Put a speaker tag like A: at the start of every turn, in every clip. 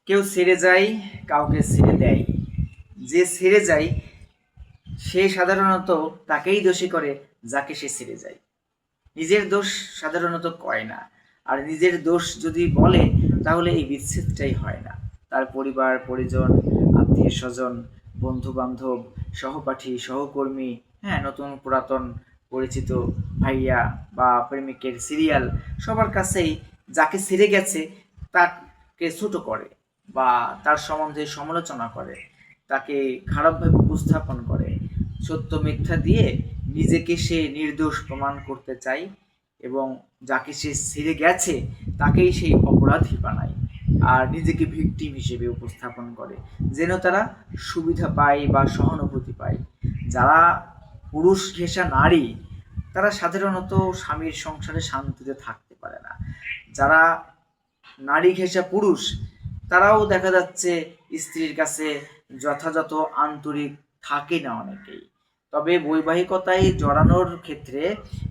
A: কেউ ছেড়ে যায়, কাউকে ছেড়ে দেয়। যে ছেড়ে যায় সে সাধারণত তাকেই দোষী করে যাকে সে ছেড়ে যায়। নিজের দোষ সাধারণত কয় না। আর নিজের দোষ যদি বলে তাহলে এই বিচ্ছেদটাই হয় না। তার পরিবার পরিজন, আত্মীয় স্বজন, বন্ধু বান্ধব, সহপাঠী সহকর্মী, হ্যাঁ, নতুন পুরাতন পরিচিত ভাইয়া বা প্রেমিকের সিরিয়াল, সবার কাছেই যাকে ছেড়ে গেছে তাকে ছোট করে বা তার সম্বন্ধে সমালোচনা করে, তাকে খারাপভাবে উপস্থাপন করে, সত্য মিথ্যা দিয়ে নিজেকে সে নির্দোষ প্রমাণ করতে চায় এবং যাকে সে ছেড়ে গেছে তাকেই সেই অপরাধী বানায় আর নিজেকে ভিকটিম হিসেবে উপস্থাপন করে, যেন তারা সুবিধা পায় বা সহানুভূতি পায়। যারা পুরুষ ঘেঁষা নারী তারা সাধারণত স্বামীর সংসারে শান্তিতে থাকতে পারে না। যারা নারী ঘেঁষা পুরুষ তারাও দেখা যাচ্ছে স্ত্রীর কাছে যথাযথ আন্তরিক থাকে না অনেকেই। তবে বৈবাহিকতায় জড়ানোর ক্ষেত্রে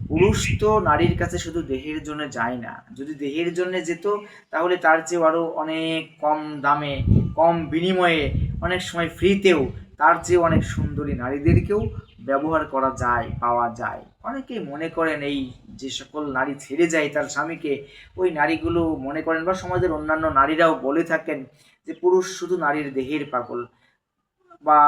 A: পুরুষ তো নারীর কাছে শুধু দেহের জন্য যায় না। যদি দেহের জন্য যেত তাহলে তার চেয়েও আরও অনেক কম দামে, কম বিনিময়ে, অনেক সময় ফ্রিতেও তার চেয়ে অনেক সুন্দরী নারীদেরকেও ব্যবহার করা যায়, পাওয়া যায়। অনেকেই মনে করেন এই যে সকল নারী ছেড়ে যায় তার স্বামীকে, ওই নারীগুলো মনে করেন বা সমাজের অন্যান্য নারীরাও বলে থাকেন যে পুরুষ শুধু নারীর দেহের পাগল, বা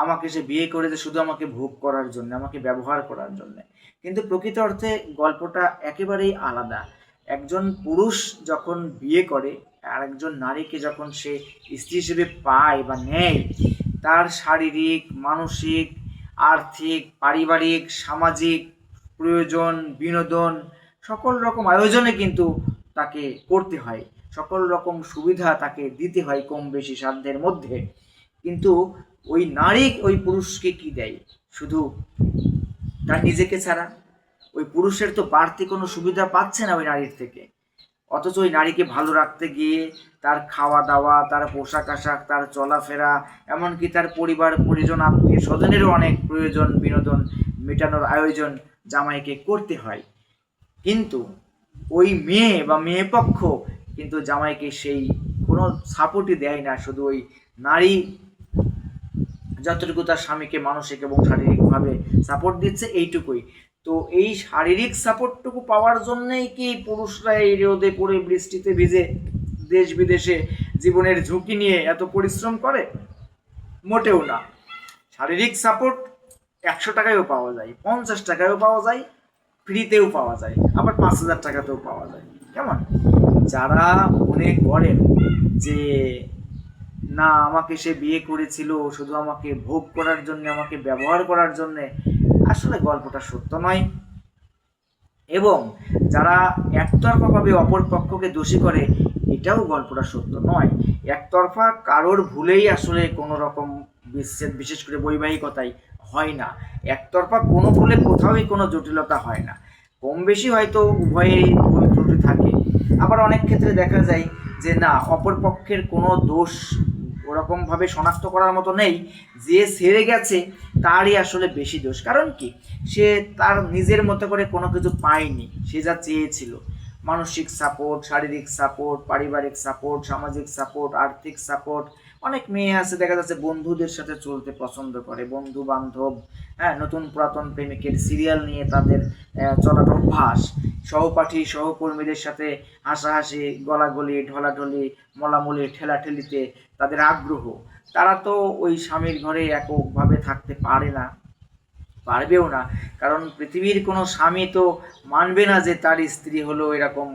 A: আমাকে সে বিয়ে করেছে শুধু আমাকে ভোগ করার জন্য, আমাকে ব্যবহার করার জন্য। কিন্তু প্রকৃত অর্থে গল্পটা একেবারেই আলাদা। একজন পুরুষ যখন বিয়ে করে আর একজন নারীকে যখন সে স্ত্রী হিসেবে পায় বা নেয়, তার শারীরিক, মানসিক, আর্থিক, পারিবারিক, সামাজিক প্রয়োজন, বিনোদন, সকল রকম আয়োজনে কিন্তু তাকে করতে হয়, সকল রকম সুবিধা তাকে দিতে হয় কম বেশি সাধ্যের মধ্যে। কিন্তু ওই নারী ওই পুরুষকে কি দেয়? শুধু তার নিজেকে ছাড়া ওই পুরুষের তো বাড়তি কোনো সুবিধা পাচ্ছে না ওই নারীর থেকে। অথচ ওই নারীকে ভালো রাখতে গিয়ে তার খাওয়া দাওয়া, তার পোশাক আশাক, তার চলাফেরা, এমনকি তার পরিবার পরিজন, আত্মীয় স্বজনেরও অনেক প্রয়োজন, বিনোদন মেটানোর আয়োজন জামাইকে করতে হয়। কিন্তু ওই মেয়ে বা মেয়ে পক্ষ কিন্তু জামাইকে সেই কোনো সাপোর্টই দেয় না। শুধু ওই নারী যতটুকু তার স্বামীকে মানসিক এবং শারীরিকভাবে সাপোর্ট দিচ্ছে এইটুকুই। তো এই শারীরিক সাপোর্টটুকু পাওয়ার জন্যই কি পুরুষরা এই রোদে পড়ে বৃষ্টিতে ভিজে দেশ বিদেশে জীবনের ঝুঁকি নিয়ে এত পরিশ্রম করে? মোটেও না। শারীরিক সাপোর্ট 100 টাকায়ও পাওয়া যায়, 50 টাকায়ও পাওয়া যায়, ফ্রিতেও পাওয়া যায়, আবার 5,000 টাকাতেও পাওয়া যায়। কেমন? যারা মনে করেন যে না আমাকে সে বিয়ে করেছিল শুধু আমাকে ভোগ করার জন্য, আমাকে ব্যবহার করার জন্য, আসলে গল্পটা সত্য নয়। এবং যারা একতরফাভাবে অপর পক্ষকে দোষী করে, এটাও গল্পটা সত্য নয়। একতরফা কারোর ভুলেই আসলে কোনো রকম বিচ্ছেদ, বিশেষ করে বৈবাহিকতায়, হয় না। একতরফা কোনো ভুলে কোথাওই কোনো জটিলতা হয় না। কম বেশি হয়তো উভয়েরই ভুল ত্রুটি থাকে। আবার অনেক ক্ষেত্রে দেখা যায় যে না, অপর পক্ষের কোনো দোষ ওরকমভাবে শনাক্ত করার মতো নেই। যে ছেড়ে গেছে তারই আসলে বেশি দোষ। কারণ কি? সে তার নিজের মতো করে কোনো কিছু পায়নি, সে যা চেয়েছিল। মানসিক সাপোর্ট, শারীরিক সাপোর্ট, পারিবারিক সাপোর্ট, সামাজিক সাপোর্ট, আর্থিক সাপোর্ট। অনেক মেয়ে আছে দেখা যাচ্ছে বন্ধুদের সাথে চলতে পছন্দ করে, বন্ধু বান্ধব, হ্যাঁ, নতুন পুরাতন প্রেমিকের সিরিয়াল নিয়ে তাদের চলার অভ্যাস। সহপাঠী সহকর্মীদের সাথে হাসাহাসি, গলাগলি, ঢলাঢলি, মলামলি, ঠেলাঠেলিতে তাদের আগ্রহ। তারা তো ওই স্বামীর ঘরে এককভাবে থাকতে পারে না, পারবেও না। কারণ পৃথিবীর কোনো স্বামী তো মানবে না যে তার স্ত্রী হলো এরকম,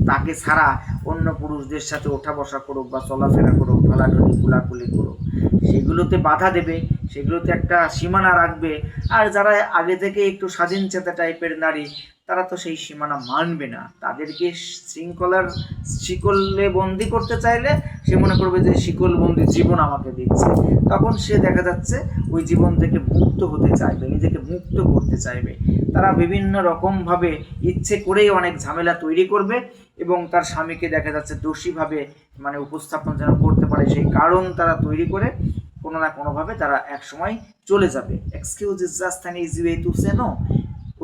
A: তাকে ছাড়া অন্য পুরুষদের সাথে ওঠা বসা করুক বা চলাফেরা করুক, ঢলাঢলি কুলাকুলি করুক। সেগুলোতে বাধা দেবে, সেগুলোতে একটা সীমানা রাখবে। আর যারা আগে থেকে একটু স্বাধীন চেতা টাইপের নারী, তারা তো সেই সীমানা মানবে না। তাদেরকে শৃঙ্খলার শিকলে বন্দি করতে চাইলে সে মনে করবে যে শিকলবন্দি জীবন আমাকে দিচ্ছে। তখন সে দেখা যাচ্ছে ওই জীবন থেকে মুক্ত হতে চাইবে, নিজেকে মুক্ত করতে চাইবে। তারা বিভিন্ন রকমভাবে ইচ্ছে করেই অনেক ঝামেলা তৈরি করবে এবং তার স্বামীকে দেখা যাচ্ছে দোষীভাবে মানে উপস্থাপন যেন করতে পারে সেই কারণ তারা তৈরি করে কোনো না কোনোভাবে তারা একসময় চলে যাবে। Excuse is just an easy way to say no.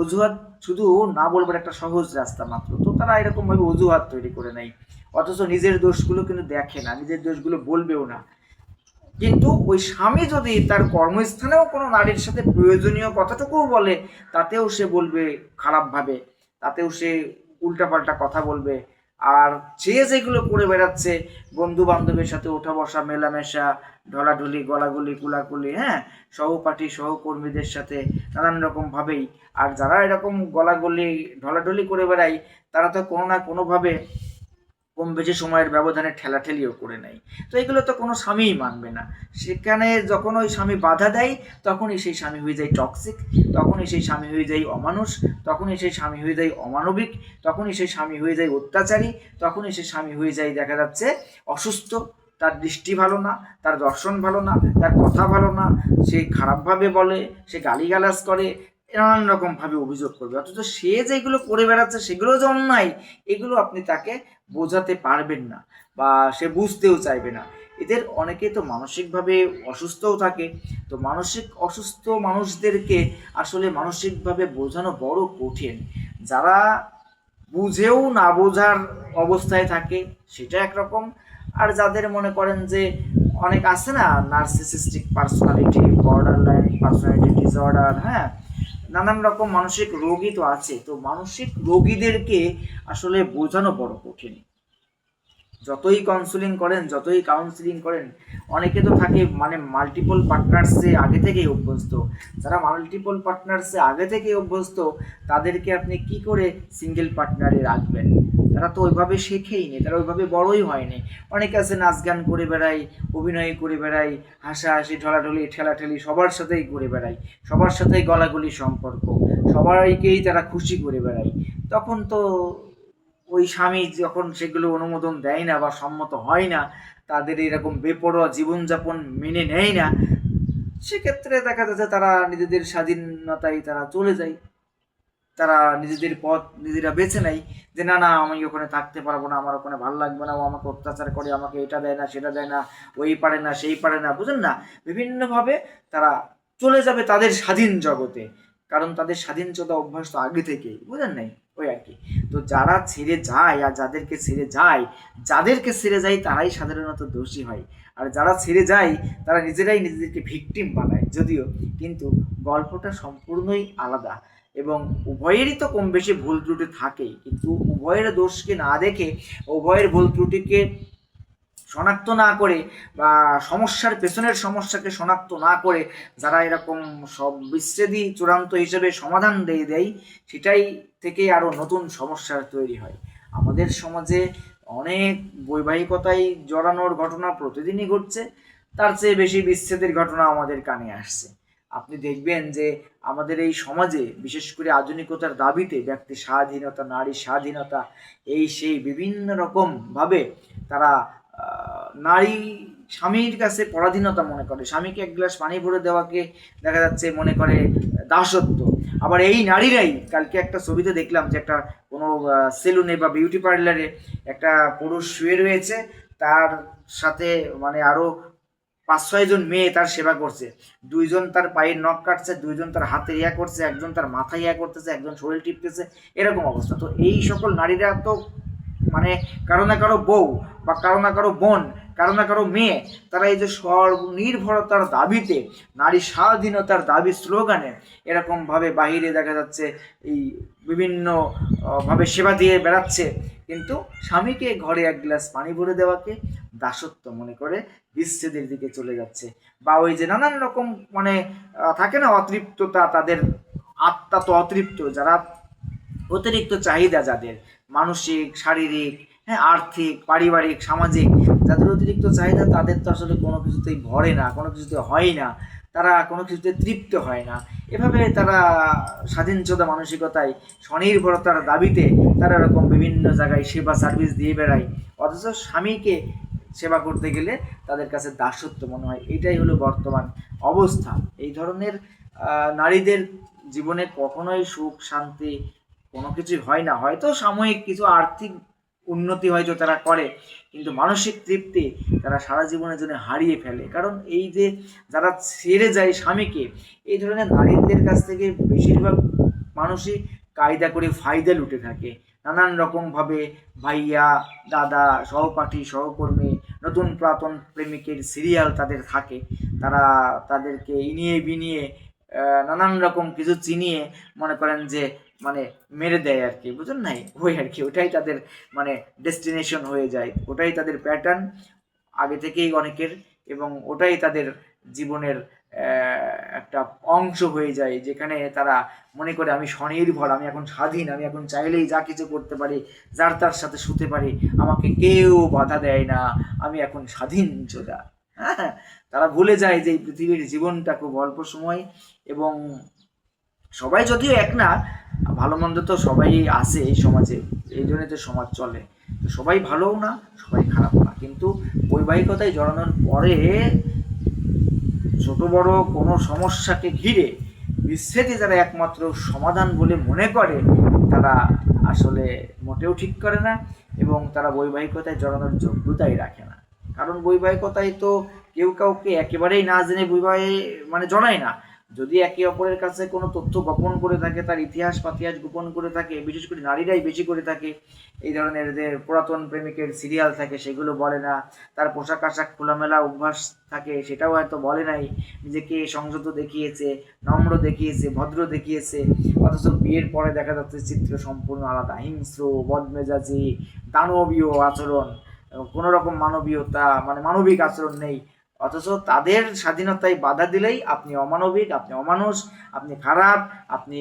A: অজুহাত শুধু না বলবার একটা সহজ রাস্তা মাত্র। তো তারা এরকমভাবে অজুহাত তৈরি করে নেয়। অথচ নিজের দোষগুলো কিন্তু দেখে না, নিজের দোষগুলো বলবেও না। কিন্তু ওই স্বামী যদি তার কর্মস্থানেও কোনো নারীর সাথে প্রয়োজনীয় কথাটুকুও বলে, তাতেও সে বলবে খারাপভাবে, তাতেও সে উল্টাপাল্টা কথা বলবে। আর যে যেগুলো করে বেড়াচ্ছে, বন্ধু বান্ধবের সাথে ওঠা বসা, মেলামেশা, ঢলাঢলি, গলাগুলি, কুলাকুলি, হ্যাঁ, সহপাঠী সহকর্মীদের সাথে নানান রকমভাবেই। আর যারা এরকম গলাগলি ঢলাঢলি করে বেড়ায়, তারা তো কোনো না কোনোভাবে কম বেশি সময়ের ব্যবধানে ঠেলাঠেলিও করে নেয়। তো এগুলো তো কোনো স্বামীই মানবে না। সেখানে যখন ওই স্বামী বাধা দেয়, তখনই সেই স্বামী হয়ে যায় টক্সিক, তখনই সেই স্বামী হয়ে যায় অমানুষ, তখনই সেই স্বামী হয়ে যায় অমানবিক, তখনই সেই স্বামী হয়ে যায় অত্যাচারী, তখনই সেই স্বামী হয়ে যায় দেখা যাচ্ছে অসুস্থ। তার দৃষ্টি ভালো না, তার দর্শন ভালো না, তার কথা ভালো না, সে খারাপভাবে বলে, সে গালিগালাজ করে, নানান রকমভাবে অভিযোগ করবে। অথচ সে যেগুলো করে বেড়াচ্ছে সেগুলো যে অন্যায়, এগুলো আপনি তাকে বোঝাতে পারবেন না, বা সে বুঝতেও চাইবে না। এদের অনেকে তো মানসিকভাবে অসুস্থও থাকে। তো মানসিক অসুস্থ মানুষদেরকে আসলে মানসিকভাবে বোঝানো বড় কঠিন। যারা বুঝেও না বোঝার অবস্থায় থাকে সেটা একরকম। আর যাদের মনে করেন যে অনেক আছে না, narcissistic personality, border line personality disorder, হ্যাঁ, নানান রকম মানসিক রোগী তো আছে। তো মানসিক রোগীদেরকে আসলে বোঝানো বড় কঠিন। যতই কাউন্সিলিং করেন, যতই কাউন্সিলিং করেন, অনেকে তো থাকে মানে মাল্টিপল পার্টনার্সে আগে থেকেই অভ্যস্ত। যারা মাল্টিপল পার্টনার্সে আগে থেকেই অভ্যস্ত, তাদেরকে আপনি কি করে সিঙ্গেল পার্টনারে রাখবেন? তারা তো ওইভাবে শেখেইনি, তারা ওইভাবে বড়ই হয়নি। অনেকে আছে নাচ গান করে বেড়ায়, অভিনয় করে বেড়ায়, হাসাহাসি, ঢলাঢলি, ঠেলাঠেলি সবার সাথেই করে বেড়ায়, সবার সাথেই গলাগলি সম্পর্ক, সবাইকেই তারা খুশি করে বেড়ায়। তখন তো ওই স্বামী যখন সেগুলো অনুমোদন দেয় না বা সম্মত হয় না, তাদের এরকম বেপরোয়া জীবনযাপন মেনে নেয় না, সেক্ষেত্রে দেখা যাচ্ছে তারা নিজেদের স্বাধীনতায় তারা চলে যায়। তারা নিজেদের পথ নিজেরা বেছে নেয় যে না না, আমি ওখানে থাকতে পারবো না, আমার ওখানে ভালো লাগবে না, ও আমাকে অত্যাচার করে, আমাকে এটা দেয় না, সেটা দেয় না, ওই পারে না, সেই পারে না, বুঝেন না, বিভিন্নভাবে তারা চলে যাবে তাদের স্বাধীন জগতে। কারণ তাদের স্বাধীনচেতা অভ্যাস তো আগে থেকেই, বুঝেন নাই, ওই আর কি। তো যারা ছেড়ে যায় আর যাদেরকে ছেড়ে যায় তারাই সাধারণত দোষী হয়। আর যারা ছেড়ে যায় তারা নিজেরাই নিজেদেরকে ভিকটিম বানায় যদিও, কিন্তু গল্পটা সম্পূর্ণই আলাদা। এবং উভয়েরই তো কম বেশি ভুল ত্রুটি থাকেই, কিন্তু উভয়ের দোষকে না দেখে, উভয়ের ভুল ত্রুটিকে শনাক্ত না করে, বা সমস্যার পেছনের সমস্যাকে শনাক্ত না করে যারা এরকম সব বিচ্ছেদই চূড়ান্ত হিসেবে সমাধান দিয়ে দেয়, সেটাই থেকে আরও নতুন সমস্যার তৈরি হয়। আমাদের সমাজে অনেক বৈবাহিকতায় জড়ানোর ঘটনা প্রতিদিনই ঘটছে, তার চেয়ে বেশি বিচ্ছেদের ঘটনা আমাদের কানে আসছে। আপনি দেখবেন যে আমাদের এই সমাজে বিশেষ করে আধুনিকতার দাবিতে ব্যক্তি স্বাধীনতা, নারী স্বাধীনতা, এই সেই বিভিন্ন রকমভাবে তারা নারী স্বামীর কাছে পরাধীনতা মনে করে, স্বামীকে এক গ্লাস পানি ভরে দেওয়াকে দেখা যাচ্ছে মনে করে দাসত্ব। আবার এই নারীরাই, কালকে একটা ছবিতে দেখলাম যে একটা কোনো সেলুনে বা বিউটি পার্লারে একটা পুরুষ শুয়ে রয়েছে, তার সাথে মানে আরও 5-6 জন মেয়ে তার সেবা করছে। 2জন তার পায়ের নখ কাটছে, 2জন তার হাতে ইয়া করছে, একজন তার মাথায় ইয়া করতেছে, একজন শরীর টিপতেছে, এরকম অবস্থা। তো এই সকল নারীরা তো মানে কারো না কারো বউ, বা কারো না কারো বোন, কারো না কারো মেয়ে, তারা এই যে স্বনির্ভরতার দাবিতে, নারী স্বাধীনতার দাবি স্লোগানে এরকমভাবে বাহিরে দেখা যাচ্ছে এই বিভিন্ন ভাবে সেবা দিয়ে বেড়াচ্ছে, কিন্তু স্বামীকে ঘরে এক গ্লাস পানি ভরে দেওয়াকে দাসত্ব মনে করে বিচ্ছেদের দিকে চলে যাচ্ছে। বা ওই যে নানান রকম মানে থাকে না অতৃপ্ততা, তাদের আত্মা তো অতৃপ্ত, যারা অতিরিক্ত চাহিদা, যাদের মানসিক, শারীরিক, হ্যাঁ, আর্থিক, পারিবারিক, সামাজিক, যাদের অতিরিক্ত চাহিদা, তাদের তো আসলে কোনো কিছুতেই ভরে না, কোনো কিছুতে হয় না, তারা কোনো কিছুতে তৃপ্ত হয় না। এভাবে তারা স্বাধীনচেতা মানসিকতায়, স্বনির্ভরতার দাবিতে তারা এরকম বিভিন্ন জায়গায় সেবা সার্ভিস দিয়ে বেড়ায়। অথচ স্বামীকে সেবা করতে গেলে তাদের কাছে দাসত্ব মনে হয়। এটাই হলো বর্তমান অবস্থা। এই ধরনের নারীদের জীবনে কখনোই সুখ শান্তি কোনো কিছুই হয় না। হয়তো সাময়িক কিছু আর্থিক উন্নতি হয়তো তারা করে, কিন্তু মানসিক তৃপ্তি তারা সারা জীবনের জন্য হারিয়ে ফেলে। কারণ এই যে যারা ছেড়ে যায় স্বামীকে, এই ধরনের নারীদের কাছ থেকে বেশিরভাগ মানুষই কায়দা করে ফায়দা লুটে থাকে। নানান রকমভাবে ভাইয়া, দাদা, সহপাঠী, সহকর্মী, নতুন পুরাতন প্রেমিকের সিরিয়াল তাদের থাকে। তারা তাদেরকে ইনিয়ে বিনিয়ে নানান রকম কিছু চিনিয়ে মনে করেন যে মানে মেরে দেয় আর কি, বুঝলেন নাই, ওই আর কি, ওটাই তাদের মানে ডেস্টিনেশন হয়ে যায়, ওটাই তাদের প্যাটার্ন আগে থেকেই অনেকের, এবং ওটাই তাদের জীবনের একটা অংশ হয়ে যায়, যেখানে তারা মনে করে আমি স্বনির্ভর, আমি এখন স্বাধীন, আমি এখন চাইলেই যা কিছু করতে পারি, যার তার সাথে শুতে পারি, আমাকে কেউ বাধা দেয় না, আমি এখন স্বাধীন যোদ্ধা। হ্যাঁ, তারা ভুলে যায় যে এই পৃথিবীর জীবনটা খুব অল্প সময়, এবং সবাই যদিও এক না, ভালো মন্দ তো সবাই আছে এই সমাজে, এই জন্যই তো সমাজ চলে, তো সবাই ভালোও না, সবাই খারাপও না, কিন্তু বৈবাহিকতায় জড়ানোর পরে ছোট বড় কোনো সমস্যাকে ঘিরে বিচ্ছেদই যারা একমাত্র সমাধান বলে মনে করে, তারা আসলে মোটেও ঠিক করে না, এবং তারা বৈবাহিকতায় জড়ানোর যোগ্যতাই রাখে না। কারণ বৈবাহিকতায় তো কেউ কাউকে একেবারেই না জেনে বৈবাহে মানে জড়ায় না। যদি একে অপরের কাছে কোনো তথ্য গোপন করে থাকে, তার ইতিহাস পাতিহাস গোপন করে থাকে, বিশেষ করে নারীরাই বেশি করে থাকে, এই ধরনের যে পুরাতন প্রেমিকের সিরিয়াল থাকে সেগুলো বলে না, তার পোশাক আশাক খোলামেলা অভ্যাস থাকে সেটাও হয়তো বলে নাই, নিজেকে সংযত দেখিয়েছে, নম্র দেখিয়েছে, ভদ্র দেখিয়েছে, অথচ বিয়ের পরে দেখা যাচ্ছে চিত্র সম্পূর্ণ আলাদা, হিংস্র, বদমেজাজি, দানবীয় আচরণ, কোনো রকম মানবীয়তা মানে মানবিক আচরণ নেই, অথচ তাদের স্বাধীনতায় বাধা দিলেই আপনি অমানবিক, আপনি অমানুষ, আপনি খারাপ, আপনি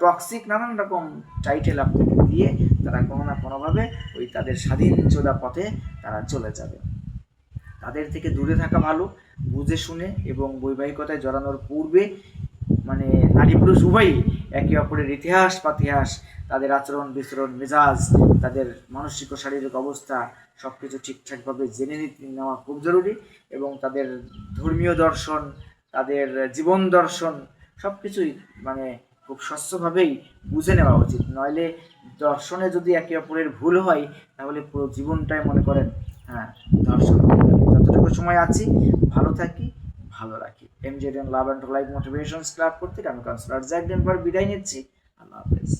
A: টক্সিক, নানান রকম টাইটেল আপনাকে দিয়ে তারা কোনো না কোনোভাবে ওই তাদের স্বাধীনচোদা পথে তারা চলে যাবে। তাদের থেকে দূরে থাকা ভালো, বুঝে শুনে, এবং বৈবাহিকতায় জড়ানোর পূর্বে মানে নারী পুরুষ উভয়ই একে অপরের ইতিহাস পাতিহাস, তাদের আচরণ বিচরণ, মেজাজ, তাদের মানসিক ও শারীরিক অবস্থা সব কিছু ঠিকঠাকভাবে জেনে নেওয়া খুব জরুরি, এবং তাদের ধর্মীয় দর্শন, তাদের জীবন দর্শন সব কিছুই মানে খুব স্বচ্ছভাবেই বুঝে নেওয়া উচিত। নইলে দর্শনে যদি একে অপরের ভুল হয়, তাহলে পুরো জীবনটাই মনে করেন হ্যাঁ দর্শন। যতটুকু সময় আছি ভালো থাকি, ভালো রাখি। MJDN love and life motivations club করতে আমি কাউন্সিলর জ্যাক ডেনভার বিদায় নিচ্ছি। আল্লাহ হাফেজ।